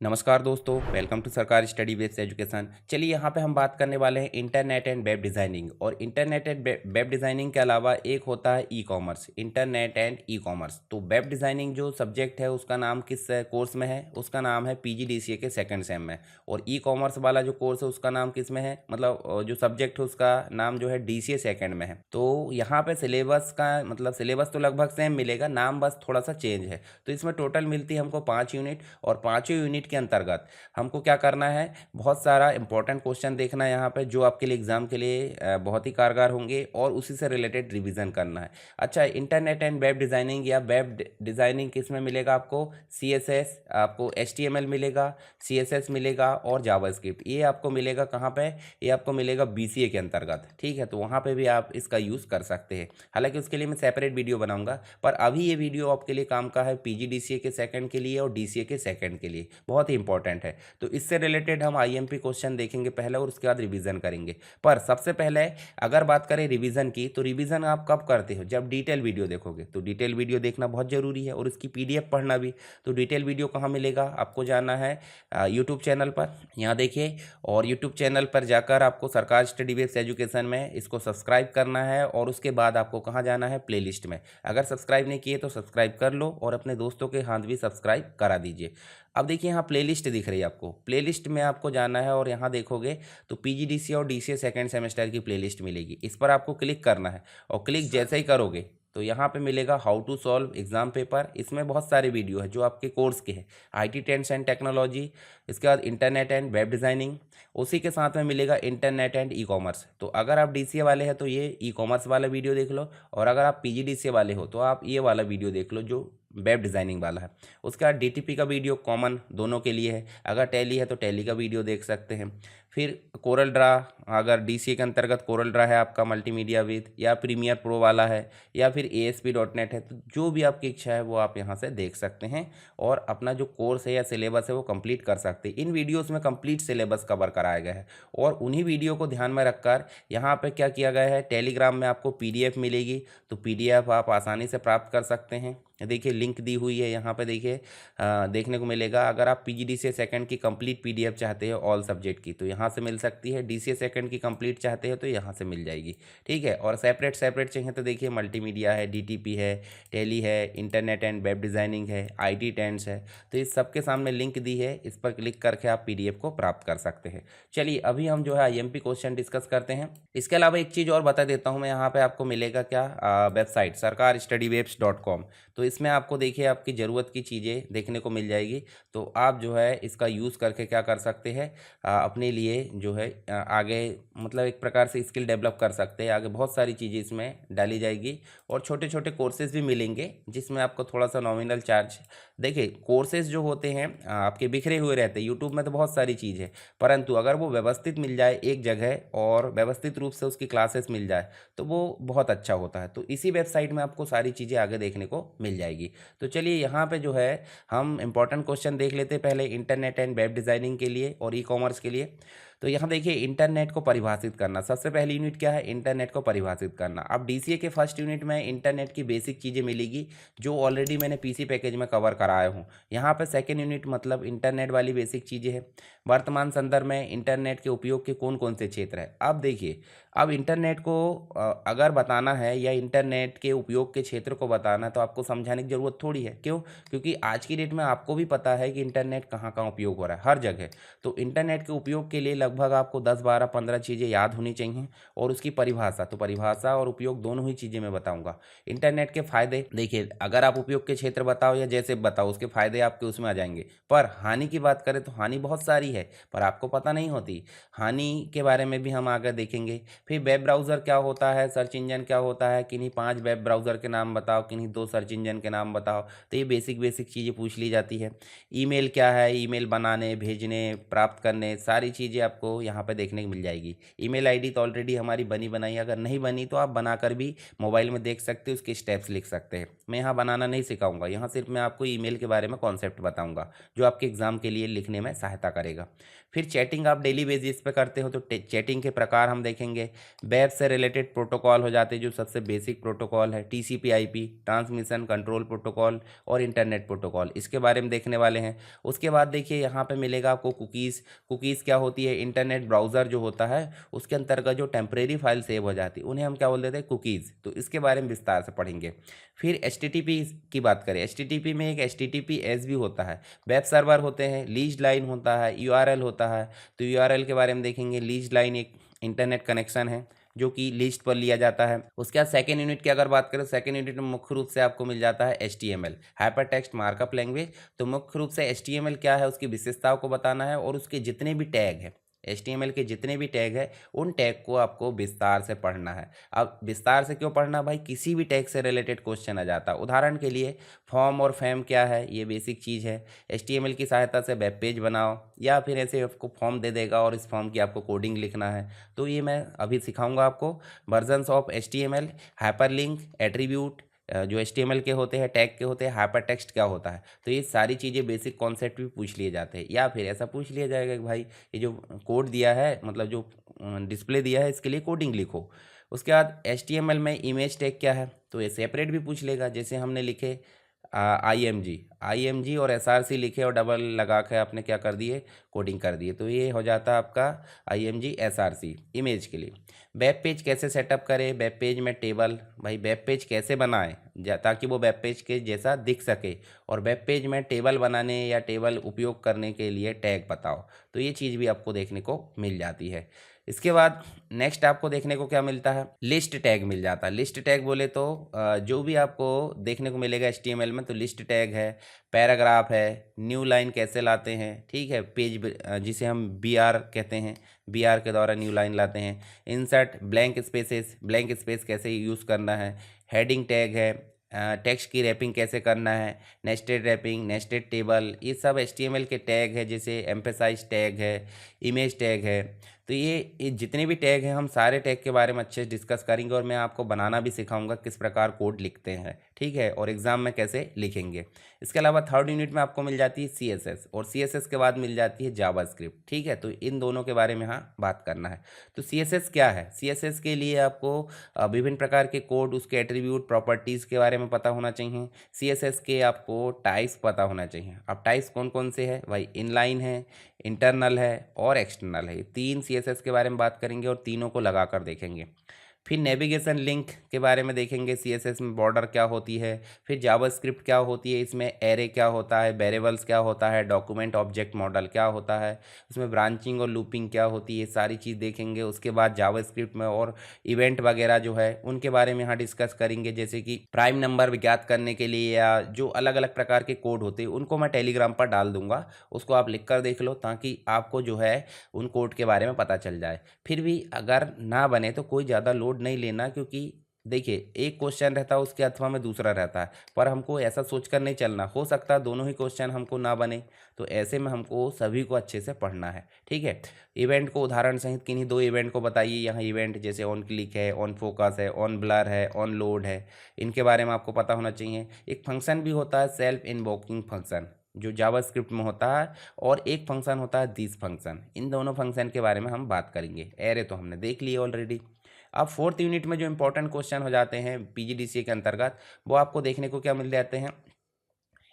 नमस्कार दोस्तों, welcome to सरकारी स्टडी बेस्ड एजुकेशन। चलिए यहाँ पे हम बात करने वाले हैं इंटरनेट एंड वेब डिज़ाइनिंग। और इंटरनेट एंड वेब डिज़ाइनिंग के अलावा एक होता है e commerce, internet and e commerce. तो वेब डिज़ाइनिंग जो सब्जेक्ट है उसका नाम किस कोर्स में है, उसका नाम है पीजीडीसीए के सेकंड सेम में। और ई कॉमर्स वाला जो कोर्स है उसका नाम किस में है, मतलब जो सब्जेक्ट है उसका नाम जो है डीसीए सेकंड में है। तो यहाँ पे सिलेबस का मतलब सिलेबस तो लगभग सेम मिलेगा, नाम बस थोड़ा सा चेंज है। तो इसमें टोटल मिलती है हमको 5 यूनिट, और पाँचों यूनिट के अंतर्गत हमको क्या करना है, बहुत सारा इंपॉर्टेंट क्वेश्चन देखना है यहाँ पे, जो आपके लिए एग्जाम के लिए बहुत ही कारगर होंगे, और उसी से रिलेटेड रिवीजन करना है। अच्छा, इंटरनेट एंड वेब डिज़ाइनिंग या वेब डिज़ाइनिंग किस में मिलेगा आपको? सीएसएस, आपको एचटीएमएल मिलेगा, सीएसएस मिलेगा, और जावास्क्रिप्ट। ये आपको मिलेगा कहाँ पे? ये आपको मिलेगा बीसीए के अंतर्गत। ठीक है, तो वहाँ पे भी आप इसका यूज़ कर सकते हैं। हालांकि उसके लिए मैं सेपरेट वीडियो बनाऊंगा, पर अभी ये वीडियो आपके लिए काम का है पीजीडीसीए के सेकंड के लिए और डीसीए के सेकंड के लिए, बहुत ही इंपॉर्टेंट है। तो इससे रिलेटेड हम आईएमपी क्वेश्चन देखेंगे पहले, और उसके बाद रिवीजन करेंगे। पर सबसे पहले अगर बात करें रिवीजन की, तो रिवीजन आप कब करते हो? जब डिटेल वीडियो देखोगे। तो डिटेल वीडियो देखना बहुत ज़रूरी है, और इसकी पीडीएफ पढ़ना भी। तो डिटेल वीडियो कहाँ मिलेगा? आपको जाना है यूट्यूब चैनल पर, यहाँ देखिए। और यूट्यूब चैनल पर जाकर आपको सरकार स्टडी बेस्ड एजुकेशन में इसको सब्सक्राइब करना है, और उसके बाद आपको कहाँ जाना है? प्लेलिस्ट में। अगर सब्सक्राइब नहीं किए तो सब्सक्राइब कर लो, और अपने दोस्तों के हाथ भी सब्सक्राइब करा दीजिए। अब देखिए यहाँ प्लेलिस्ट दिख रही है आपको, प्लेलिस्ट में आपको जाना है, और यहाँ देखोगे तो पीजीडीसीए और डीसीए सेकंड सेमेस्टर की प्लेलिस्ट मिलेगी। इस पर आपको क्लिक करना है, और क्लिक जैसे ही करोगे तो यहाँ पे मिलेगा how to solve exam paper. इसमें बहुत सारे वीडियो है जो आपके कोर्स के हैं, आईटी ट्रेंड्स एंड टेक्नोलॉजी, इसके बाद इंटरनेट एंड वेब डिज़ाइनिंग, उसी के साथ में मिलेगा इंटरनेट एंड ई कॉमर्स। तो अगर आप डीसीए वाले हैं तो ये ई कॉमर्स वाला वीडियो देख लो, और अगर आप पीजीडीसीए वाले हो तो आप ये वाला वीडियो देख लो जो वेब डिज़ाइनिंग वाला है। उसके बाद डीटीपी का वीडियो कॉमन दोनों के लिए है। अगर टैली है तो टैली का वीडियो देख सकते हैं। फिर कोरल ड्रा, अगर डीसीए के अंतर्गत कोरल ड्रा है आपका मल्टीमीडिया विद, या प्रीमियर प्रो वाला है, या फिर ASP.NET है, तो जो भी आपकी इच्छा है वो आप यहाँ से देख सकते हैं, और अपना जो कोर्स है या सिलेबस है वो कंप्लीट कर सकते हैं। इन वीडियोस में कंप्लीट सिलेबस कवर कराया गया है, और उन्हीं वीडियो को ध्यान में रखकर यहाँ पे क्या किया गया है, टेलीग्राम में आपको पीडीएफ मिलेगी। तो पीडीएफ आप आसानी से प्राप्त कर सकते हैं। देखिए लिंक दी हुई है यहाँ पे, देखिए देखने को मिलेगा। अगर आप पीजीडीसीए सेकंड की कंप्लीट पीडीएफ चाहते हो ऑल सब्जेक्ट की, तो यहाँ से मिल सकती है। डीसीए सेकंड की कंप्लीट चाहते हो तो यहाँ से मिल जाएगी। ठीक है, और सेपरेट सेपरेट चाहिए तो देखिए मल्टीमीडिया है, डीटीपी है, टेली है, इंटरनेट एंड वेब डिज़ाइनिंग है, आईटी ट्रेंड्स है। तो इस सबके सामने लिंक दी है, इस पर क्लिक करके आप पीडीएफ को प्राप्त कर सकते हैं। चलिए अभी हम जो है आईएमपी क्वेश्चन डिस्कस करते हैं। इसके अलावा एक चीज़ और बता देता हूँ मैं, यहाँ पे आपको मिलेगा क्या, वेबसाइट सरकार स्टडी वेब्स .com। तो इसमें आपको देखिए आपकी ज़रूरत की चीज़ें देखने को मिल जाएगी। तो आप जो है इसका यूज़ करके क्या कर सकते हैं, अपने लिए जो है आगे मतलब एक प्रकार से स्किल डेवलप कर सकते हैं। आगे बहुत सारी चीज़ें इसमें डाली जाएगी, और छोटे छोटे कोर्सेज भी मिलेंगे जिसमें आपको थोड़ा सा नॉमिनल चार्ज। देखिए कोर्सेज जो होते हैं आपके बिखरे हुए रहते हैं, यूट्यूब में तो बहुत सारी चीज़ है, परंतु अगर वो व्यवस्थित मिल जाए एक जगह, और व्यवस्थित रूप से उसकी क्लासेस मिल जाए, तो वो बहुत अच्छा होता है। तो इसी वेबसाइट में आपको सारी चीज़ें आगे देखने को मिल जाएगी। तो चलिए यहाँ पे जो है हम इंपॉर्टेंट क्वेश्चन देख लेते हैं पहले, इंटरनेट एंड वेब डिज़ाइनिंग के लिए और ई कॉमर्स के लिए। तो यहाँ देखिए इंटरनेट को परिभाषित करना, सबसे पहली यूनिट क्या है, इंटरनेट को परिभाषित करना। अब डीसीए के फर्स्ट यूनिट में इंटरनेट की बेसिक चीज़ें मिलेगी, जो ऑलरेडी मैंने पीसी पैकेज में कवर कराया हूँ। यहाँ पे सेकेंड यूनिट मतलब इंटरनेट वाली बेसिक चीज़ें हैं। वर्तमान संदर्भ में इंटरनेट के उपयोग के कौन कौन से क्षेत्र हैं। अब देखिए, अब इंटरनेट को अगर बताना है, या इंटरनेट के उपयोग के क्षेत्र को बताना है, तो आपको समझाने की ज़रूरत थोड़ी है। क्यों? क्योंकि आज की डेट में आपको भी पता है कि इंटरनेट कहाँ कहाँ उपयोग हो रहा है, हर जगह। तो इंटरनेट के उपयोग के लिए लगभग आपको 10 12 15 चीज़ें याद होनी चाहिए, और उसकी परिभाषा, तो परिभाषा और उपयोग दोनों ही चीज़ें मैं बताऊंगा। इंटरनेट के फायदे देखिए, अगर आप उपयोग के क्षेत्र बताओ या जैसे बताओ, उसके फायदे आपके उसमें आ जाएंगे। पर हानि की बात करें तो हानि बहुत सारी है, पर आपको पता नहीं होती। हानि के बारे में भी हम आगे देखेंगे। फिर वेब ब्राउज़र क्या होता है, सर्च इंजन क्या होता है, किन्हीं 5 वेब ब्राउज़र के नाम बताओ, किन्हीं 2 सर्च इंजन के नाम बताओ। तो ये बेसिक बेसिक चीज़ें पूछ ली जाती है। ईमेल क्या है, ईमेल बनाने, भेजने, प्राप्त करने, सारी चीज़ें आपको आपको यहाँ पे देखने को मिल जाएगी। ईमेल आईडी तो ऑलरेडी हमारी बनी बनाई, अगर नहीं बनी तो आप बनाकर भी मोबाइल में देख सकते हो, उसके स्टेप्स लिख सकते हैं। मैं यहाँ बनाना नहीं सिखाऊंगा, यहाँ सिर्फ मैं आपको ईमेल के बारे में कॉन्सेप्ट बताऊंगा जो आपके एग्जाम के लिए लिखने में सहायता करेगा। फिर चैटिंग आप डेली बेसिस पे करते हो तो चैटिंग के प्रकार हम देखेंगे। वेब से रिलेटेड प्रोटोकॉल हो जाते हैं जो सबसे बेसिक प्रोटोकॉल है, TCP IP, transmission control protocol और इंटरनेट प्रोटोकॉल, इसके बारे में देखने वाले हैं। उसके बाद देखिए यहाँ पे मिलेगा आपको कुकीज़। कुकीज़ क्या होती है? इंटरनेट ब्राउज़र जो होता है उसके अंतर्गत जो टेम्परेरी फाइल सेव हो जाती है उन्हें हम क्या बोल देते हैं? कुकीज़। तो इसके बारे में विस्तार से पढ़ेंगे। फिर HTTP की बात करें, HTTP में एक HTTPS भी होता है, वेब सर्वर होते हैं, लीज लाइन होता है, URL होता है। तो URL के बारे में देखेंगे। लीज लाइन एक इंटरनेट कनेक्शन है जो कि लिस्ट पर लिया जाता है। उसके बाद सेकेंड यूनिट की अगर बात करें, सेकेंड यूनिट में मुख्य रूप से आपको मिल जाता है HTML, hyper text markup language. तो मुख्य रूप से HTML क्या है, उसकी विशेषताओं को बताना है और उसके जितने भी टैग हैं, HTML के जितने भी टैग है उन टैग को आपको विस्तार से पढ़ना है। अब विस्तार से क्यों पढ़ना भाई? किसी भी टैग से रिलेटेड क्वेश्चन आ जाता है। उदाहरण के लिए फॉर्म और फैम क्या है, ये बेसिक चीज़ है। HTML की सहायता से वेब पेज बनाओ, या फिर ऐसे आपको फॉर्म दे देगा और इस फॉर्म की आपको कोडिंग लिखना है, तो ये मैं अभी सिखाऊंगा आपको। Versions of HTML, hyperlink, attribute, जो HTML के होते हैं, टैग के होते हैं, हाइपर टेक्स्ट क्या होता है। तो ये सारी चीज़ें बेसिक कॉन्सेप्ट भी पूछ लिए जाते हैं। या फिर ऐसा पूछ लिया जाएगा कि भाई ये जो कोड दिया है, मतलब जो डिस्प्ले दिया है, इसके लिए कोडिंग लिखो। उसके बाद HTML में इमेज टैग क्या है, तो ये सेपरेट भी पूछ लेगा। जैसे हमने लिखे IMG और SRC लिखे और डबल लगा के आपने क्या कर दिए? कोडिंग कर दिए। तो ये हो जाता है आपका IMG SRC इमेज के लिए। वेब पेज कैसे सेटअप करें, वेब पेज में टेबल, भाई वेब पेज कैसे बनाएं ताकि वो वेब पेज के जैसा दिख सके, और वेब पेज में टेबल बनाने या टेबल उपयोग करने के लिए टैग बताओ। तो ये चीज़ भी आपको देखने को मिल जाती है। इसके बाद नेक्स्ट आपको देखने को क्या मिलता है? लिस्ट टैग मिल जाता है। लिस्ट टैग बोले तो जो भी आपको देखने को मिलेगा HTML में, तो लिस्ट टैग है, पैराग्राफ है, न्यू लाइन कैसे लाते हैं, ठीक है, पेज जिसे हम BR कहते हैं, BR के द्वारा न्यू लाइन लाते हैं। Insert blank spaces, blank space कैसे यूज़ करना है। हेडिंग टैग है, टेक्स्ट की रैपिंग कैसे करना है, नेस्टेड रैपिंग, नेस्टेड टेबल, ये सब HTML के टैग है। जैसे एम्फेसाइज टैग है, इमेज टैग है। तो ये जितने भी टैग हैं, हम सारे टैग के बारे में अच्छे से डिस्कस करेंगे और मैं आपको बनाना भी सिखाऊंगा किस प्रकार कोड लिखते हैं, ठीक है, और एग्जाम में कैसे लिखेंगे। इसके अलावा थर्ड यूनिट में आपको मिल जाती है CSS, और CSS के बाद मिल जाती है जावास्क्रिप्ट, ठीक है। तो इन दोनों के बारे में यहाँ बात करना है। तो CSS क्या है? CSS के लिए आपको विभिन्न प्रकार के कोड, उसके एट्रीब्यूट, प्रॉपर्टीज़ के बारे में पता होना चाहिए। CSS के आपको टाइप्स पता होना चाहिए। अब टाइप्स कौन कौन से हैं भाई? इनलाइन है, इंटरनल है और एक्सटर्नल है। ये तीन CSS के बारे में बात करेंगे और तीनों को लगा कर देखेंगे। फिर नेविगेशन लिंक के बारे में देखेंगे, CSS में बॉर्डर क्या होती है। फिर जावास्क्रिप्ट क्या होती है, इसमें एरे क्या होता है, वेरिएबल्स क्या होता है, डॉक्यूमेंट ऑब्जेक्ट मॉडल क्या होता है, उसमें ब्रांचिंग और लूपिंग क्या होती है, सारी चीज़ देखेंगे। उसके बाद जावास्क्रिप्ट में और इवेंट वगैरह जो है उनके बारे में यहाँ डिस्कस करेंगे। जैसे कि प्राइम नंबर ज्ञात करने के लिए या जो अलग अलग प्रकार के कोड होते हैं उनको मैं टेलीग्राम पर डाल दूंगा, उसको आप लिख कर देख लो ताकि आपको जो है उन कोड के बारे में पता चल जाए। फिर भी अगर ना बने तो कोई ज़्यादा लोड नहीं लेना, क्योंकि देखिए एक क्वेश्चन रहता है उसके अथवा में दूसरा रहता है, पर हमको ऐसा सोचकर नहीं चलना। हो सकता है दोनों ही क्वेश्चन हमको ना बने, तो ऐसे में हमको सभी को अच्छे से पढ़ना है, ठीक है। इवेंट को उदाहरण सहित किन्हीं दो इवेंट को बताइए। यहाँ इवेंट जैसे ऑन क्लिक है, ऑन फोकस है, ऑन ब्लर है, ऑन लोड है, इनके बारे में आपको पता होना चाहिए। एक फंक्शन भी होता है सेल्फ इन्वोकिंग फंक्शन, जो जावास्क्रिप्ट में होता है, और एक फंक्शन होता है दिस फंक्शन। इन दोनों फंक्शन के बारे में हम बात करेंगे। एरे तो हमने देख लिए ऑलरेडी। अब फोर्थ यूनिट में जो इंपॉर्टेंट क्वेश्चन हो जाते हैं PGDCA के अंतर्गत, वो आपको देखने को क्या मिल जाते हैं?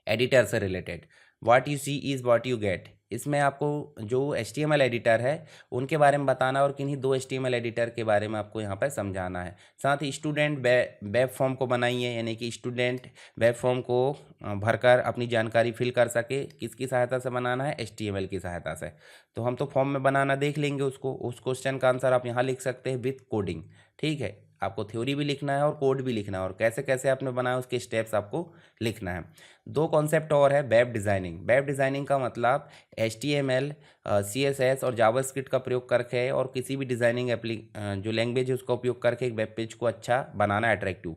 एडिटर से related. What you see is what you get. इसमें आपको जो HTML एडिटर है उनके बारे में बताना और किन्हीं दो HTML एडिटर के बारे में आपको यहाँ पर समझाना है। साथ ही स्टूडेंट वेब फॉर्म को बनाइए, यानी कि स्टूडेंट वेब फॉर्म को भरकर अपनी जानकारी फिल कर सके। किसकी सहायता से बनाना है? HTML की सहायता से। तो हम तो फॉर्म में बनाना देख लेंगे उसको। उस क्वेश्चन का आंसर आप यहाँ लिख सकते हैं विथ कोडिंग, ठीक है। आपको थ्योरी भी लिखना है और कोड भी लिखना है, और कैसे कैसे आपने बनाया उसके स्टेप्स आपको लिखना है। दो कॉन्सेप्ट और है, वेब डिज़ाइनिंग। वेब डिज़ाइनिंग का मतलब HTML, CSS और जावास्क्रिप्ट का प्रयोग करके और किसी भी डिज़ाइनिंग जो लैंग्वेज है उसका उपयोग करके एक वेब पेज को अच्छा बनाना, अट्रैक्टिव।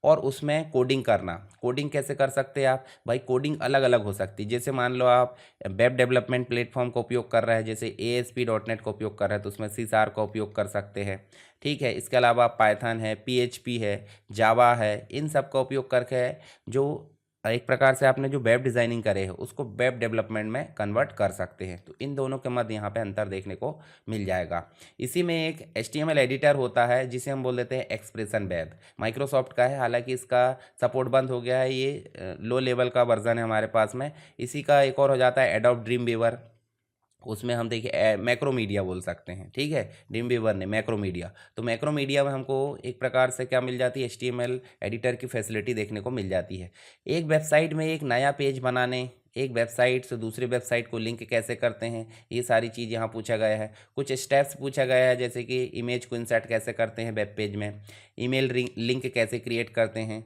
और उसमें कोडिंग करना। कोडिंग कैसे कर सकते हैं आप भाई? कोडिंग अलग अलग हो सकती है। जैसे मान लो आप वेब डेवलपमेंट प्लेटफॉर्म का उपयोग कर रहे हैं, जैसे ASP.NET का उपयोग कर रहे हैं, तो उसमें C# का उपयोग कर सकते हैं। ठीक है, इसके अलावा पाइथन है, PHP है, जावा है, इन सब का उपयोग करके जो एक प्रकार से आपने जो वेब डिज़ाइनिंग करे है उसको वेब डेवलपमेंट में कन्वर्ट कर सकते हैं। तो इन दोनों के मध्य यहाँ पे अंतर देखने को मिल जाएगा। इसी में एक HTML एडिटर होता है जिसे हम बोल देते हैं एक्सप्रेशन वेब, माइक्रोसॉफ्ट का है। हालांकि इसका सपोर्ट बंद हो गया है, ये लो लेवल का वर्जन है हमारे पास में। इसी का एक और हो जाता है एडोब ड्रीम वीवर, उसमें हम देखिए मैक्रोमीडिया बोल सकते हैं। ठीक है, ड्रीम वीवर ने मैक्रोमीडिया, तो मैक्रोमीडिया में हमको एक प्रकार से क्या मिल जाती है? HTML एडिटर की फैसिलिटी देखने को मिल जाती है। एक वेबसाइट में एक नया पेज बनाने, एक वेबसाइट से दूसरे वेबसाइट को लिंक कैसे करते हैं, ये सारी चीज़ यहाँ पूछा गया है। कुछ स्टेप्स पूछा गया है, जैसे कि इमेज को इंसर्ट कैसे करते हैं वेब पेज में, ईमेल लिंक कैसे क्रिएट करते हैं,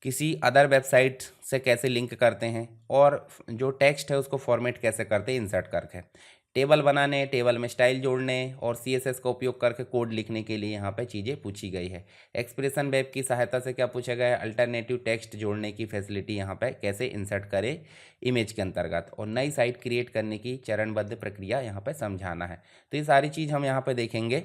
किसी अदर वेबसाइट से कैसे लिंक करते हैं, और जो टेक्स्ट है उसको फॉर्मेट कैसे करते हैं इंसर्ट करके, टेबल बनाने, टेबल में स्टाइल जोड़ने, और CSS का उपयोग करके कोड लिखने के लिए यहाँ पे चीज़ें पूछी गई है। एक्सप्रेशन वेब की सहायता से क्या पूछा गया है? अल्टरनेटिव टेक्स्ट जोड़ने की फैसिलिटी यहाँ पे कैसे इंसर्ट करें इमेज के अंतर्गत, और नई साइट क्रिएट करने की चरणबद्ध प्रक्रिया यहाँ पे समझाना है। तो ये सारी चीज़ हम यहाँ पे देखेंगे।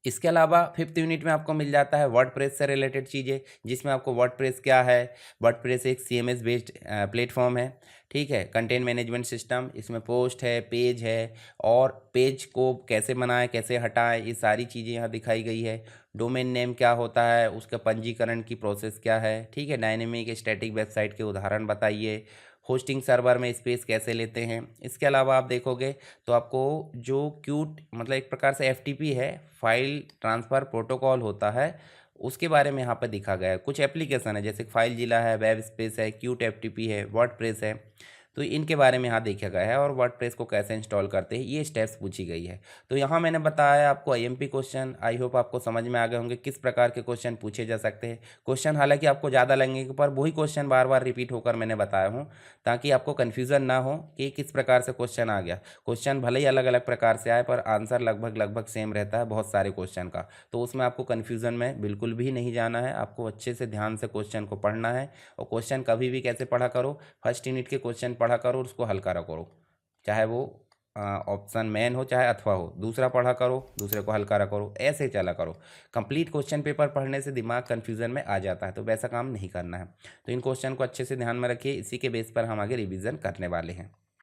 इसके अलावा 5th यूनिट में आपको मिल जाता है वर्डप्रेस से रिलेटेड चीज़ें, जिसमें आपको वर्डप्रेस क्या है, वर्डप्रेस एक CMS बेस्ड प्लेटफॉर्म है। ठीक है, कंटेंट मैनेजमेंट सिस्टम, इसमें पोस्ट है, पेज है, और पेज को कैसे बनाएं, कैसे हटाएं, ये सारी चीज़ें यहाँ दिखाई गई है। डोमेन नेम क्या होता है, उसका पंजीकरण की प्रोसेस क्या है। ठीक है, डायनेमिक स्टैटिक वेबसाइट के उदाहरण बताइए, होस्टिंग सर्वर में स्पेस कैसे लेते हैं। इसके अलावा आप देखोगे तो आपको जो क्यूट मतलब एक प्रकार से FTP है, फाइल ट्रांसफ़र प्रोटोकॉल होता है, उसके बारे में यहाँ पर दिखा गया है। कुछ एप्लीकेशन है जैसे फाइल जिला है, वेब स्पेस है, क्यूट FTP है, वर्डप्रेस है, तो इनके बारे में यहाँ देखा गया है। और वर्डप्रेस को कैसे इंस्टॉल करते हैं ये स्टेप्स पूछी गई है। तो यहाँ मैंने बताया आपको IMP क्वेश्चन, आई होप आपको समझ में आ गए होंगे किस प्रकार के क्वेश्चन पूछे जा सकते हैं। क्वेश्चन हालांकि आपको ज़्यादा लगेंगे, पर वही क्वेश्चन बार बार रिपीट होकर मैंने बताया हूँ, ताकि आपको कन्फ्यूज़न ना हो कि किस प्रकार से क्वेश्चन आ गया। क्वेश्चन भले ही अलग अलग प्रकार से आए, पर आंसर लगभग लगभग सेम रहता है बहुत सारे क्वेश्चन का। तो उसमें आपको कन्फ्यूज़न में बिल्कुल भी नहीं जाना है, आपको अच्छे से ध्यान से क्वेश्चन को पढ़ना है। और क्वेश्चन कभी भी कैसे पढ़ा करो? फर्स्ट यूनिट के क्वेश्चन पढ़ा करो, उसको हल करा करो, चाहे वो ऑप्शन मेन हो चाहे अथवा हो, दूसरा पढ़ा करो, दूसरे को हल करा करो, ऐसे चला करो। कंप्लीट क्वेश्चन पेपर पढ़ने से दिमाग कन्फ्यूजन में आ जाता है, तो वैसा काम नहीं करना है। तो इन क्वेश्चन को अच्छे से ध्यान में रखिए, इसी के बेस पर हम आगे रिवीजन करने वाले हैं।